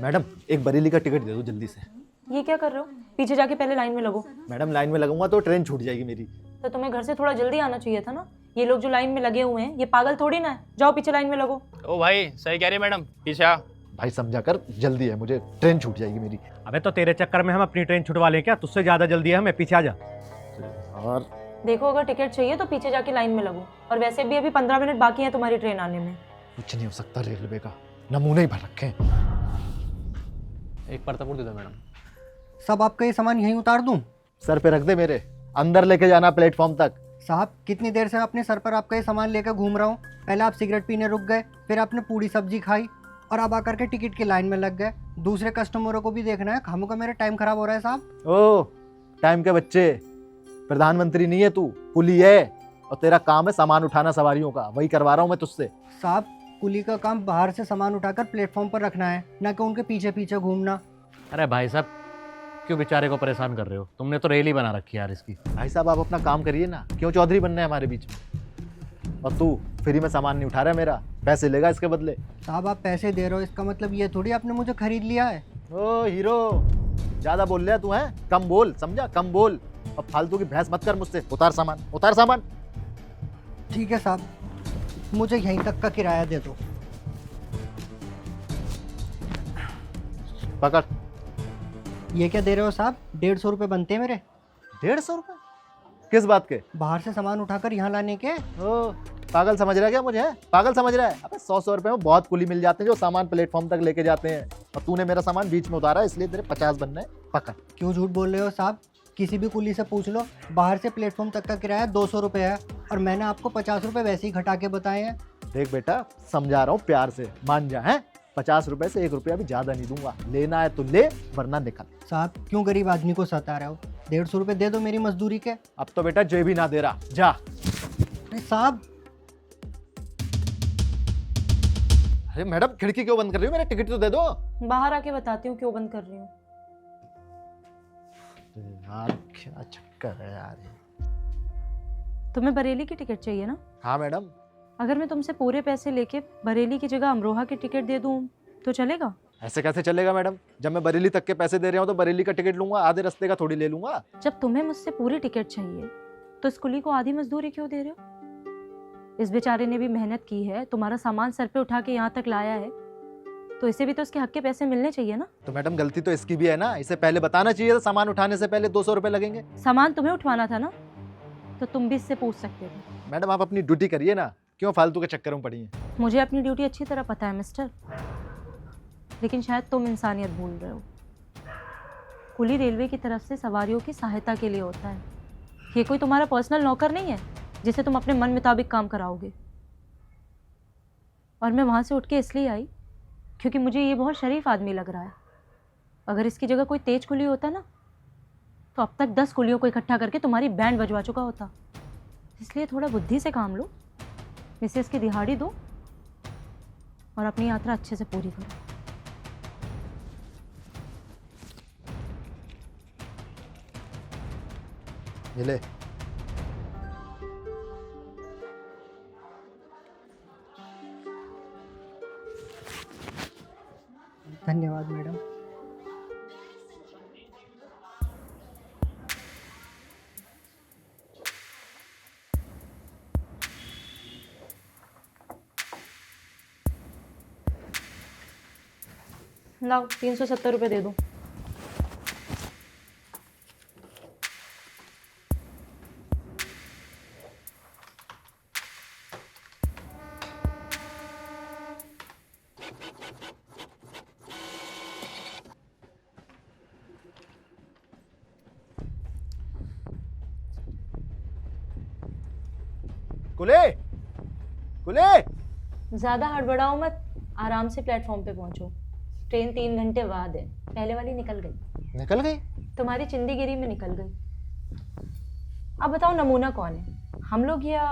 Madam एक बरेली का ticket दे दो जल्दी से। ये क्या कर रहे हो? पीछे जाके पहले लाइन में लगो। मैडम लाइन में लगूंगा तो ट्रेन छूट जाएगी मेरी। तो तुम्हें घर से थोड़ा जल्दी आना चाहिए था ना। ये लोग जो लाइन में लगे हुए हैं ये पागल थोड़ी ना है। जाओ पीछे लाइन में लगो। ओ भाई सही कह रही है मैडम, पीछे आ। भाई समझा कर, जल्दी है मुझे, ट्रेन छूट जाएगी मेरी। अबे तो तेरे चक्कर में हम अपनी ट्रेन छुटवा लें क्या? तुझसे ज्यादा जल्दी है हमें, पीछे आ जा। और देखो अगर टिकट चाहिए तो पीछे जाके लाइन में लगो। और वैसे भी अभी 15 मिनट बाकी हैं तुम्हारी ट्रेन आने में। कुछ नहीं हो सकता, रेलवे का नमूने ही भर रखे हैं। एक परतापुर दे दो मैडम। सब आपका ये सामान यहीं उतार दूं? सर पे रख दे मेरे, अंदर लेके जाना प्लेटफॉर्म तक। साहब कितनी देर से मैं अपने सर पर आपका ये सामान लेकर घूम रहा हूँ। पहले आप सिगरेट पीने रुक गए, फिर आपने पूरी सब्जी खाई और अब आकर के टिकट की लाइन में लग गए। दूसरे कस्टमरों को भी देखना है, खामों का मेरा टाइम खराब हो रहा है साहब। ओ टाइम के बच्चे, प्रधानमंत्री नहीं है तू, कुली है। और तेरा काम है सामान उठाना सवारियों का, वही करवा रहा हूँ मैं तुझसे। साहब कुली का काम बाहर से सामान उठाकर प्लेटफॉर्म पर रखना है, ना कि उनके पीछे पीछे घूमना। अरे भाई साहब क्यों बेचारे को परेशान कर रहे हो? तुमने तो रेल ही बना रखी है यार इसकी। भाई साहब आप अपना काम करिए ना, क्यों चौधरी बनना है हमारे बीच में? और तू फ्री में सामान नहीं उठा रहा है मेरा, पैसे लेगा इसके बदले। साहब आप पैसे दे रहे हो, इसका मतलब ये थोड़ी आपने मुझे खरीद लिया है। ओ हीरो, ज्यादा बोल रहा तू है, कम बोल, समझा? कम बोल और फालतू की बहस मत कर मुझसे। उतार सामान, उतार सामान। ठीक है साहब, मुझे यहीं तक का किराया दे दो। पकड़। ये क्या दे रहे हो साहब? 150 रुपये बनते हैं मेरे। 150 रुपए? किस बात के? बाहर से सामान उठाकर यहाँ लाने के। ओ पागल समझ रहा है क्या मुझे? है पागल समझ रहा है? अबे 100 रुपए में बहुत कुली मिल जाते हैं जो सामान प्लेटफॉर्म तक लेके जाते हैं। और तूने मेरा सामान बीच में उतारा, इसलिए तेरे 50 बनने हैं। पकड़। क्यों झूठ बोल रहे हो साहब? किसी भी कुली से पूछ लो, बाहर से प्लेटफॉर्म तक का किराया 200 रुपये है और मैंने आपको 50 रुपये वैसे ही घटा के बताए हैं। देख बेटा समझा रहा हूँ प्यार से, मान जा। है 50 रुपए से 1 रुपया भी ज्यादा नहीं दूंगा। लेना है तो ले, वरना निकल। साहब क्यों गरीब आदमी को सता रहे हो? 150 रुपये दे दो मेरी मजदूरी के। अब तो बेटा जे भी ना दे रहा, जा। अरे साहब अरे मैडम खिड़की क्यों बंद कर रही हो? मेरा टिकट तो दे दो। बाहर आके बताती हूँ क्यों बंद कर रही हूँ। यार क्या चक्कर है यार ये। तुम्हें बरेली की टिकट चाहिए ना? हाँ मैडम। अगर मैं तुमसे पूरे पैसे लेके बरेली की जगह अमरोहा की टिकट दे दूँ तो चलेगा? ऐसे कैसे चलेगा मैडम? जब मैं बरेली तक के पैसे दे रहा हूँ तो बरेली का टिकट लूंगा, आधे रास्ते का थोड़ी ले लूंगा। जब तुम्हें मुझसे पूरी टिकट चाहिए तो इस कुली को आधी मजदूरी क्यों दे रहे हो? इस बेचारे ने भी मेहनत की है, तुम्हारा सामान सर पे उठा के यहाँ तक लाया है, तो इसे भी तो उसके हक के पैसे मिलने चाहिए ना। तो मैडम गलती तो इसकी भी है ना, इसे पहले बताना चाहिए था सामान उठाने से पहले 200 रुपए लगेंगे। सामान तुम्हें उठवाना था ना, तो तुम भी इससे पूछ सकते थे। मैडम आप अपनी ड्यूटी करिए ना, क्यों फालतू के चक्कर में पड़ी हैं? मुझे अपनी ड्यूटी अच्छी तरह पता है मिस्टर, लेकिन शायद तुम इंसानियत भूल रहे हो। कुली रेलवे की तरफ से सवारियों की सहायता के लिए होता है। ये कोई तुम्हारा पर्सनल नौकर नहीं है जिसे तुम अपने मन मुताबिक काम कराओगे। और मैं वहाँ से उठ के इसलिए आई क्योंकि मुझे ये बहुत शरीफ आदमी लग रहा है। अगर इसकी जगह कोई तेज कुली होता ना तो अब तक 10 कुलियों को इकट्ठा करके तुम्हारी बैंड बजवा चुका होता। इसलिए थोड़ा बुद्धि से काम लो, मिसेस की दिहाड़ी दो और अपनी यात्रा अच्छे से पूरी करो। ये ले। धन्यवाद मैडम। लाओ 370 रुपये दे दो। कुले, कुले। ज़्यादा हड़बड़ाओ मत, आराम से प्लेटफॉर्म पे पहुंचो। ट्रेन 3 घंटे बाद है, पहले वाली निकल गई। निकल गई? तुम्हारी चिंदीगिरी में निकल गई। अब बताओ नमूना कौन है, हम लोग या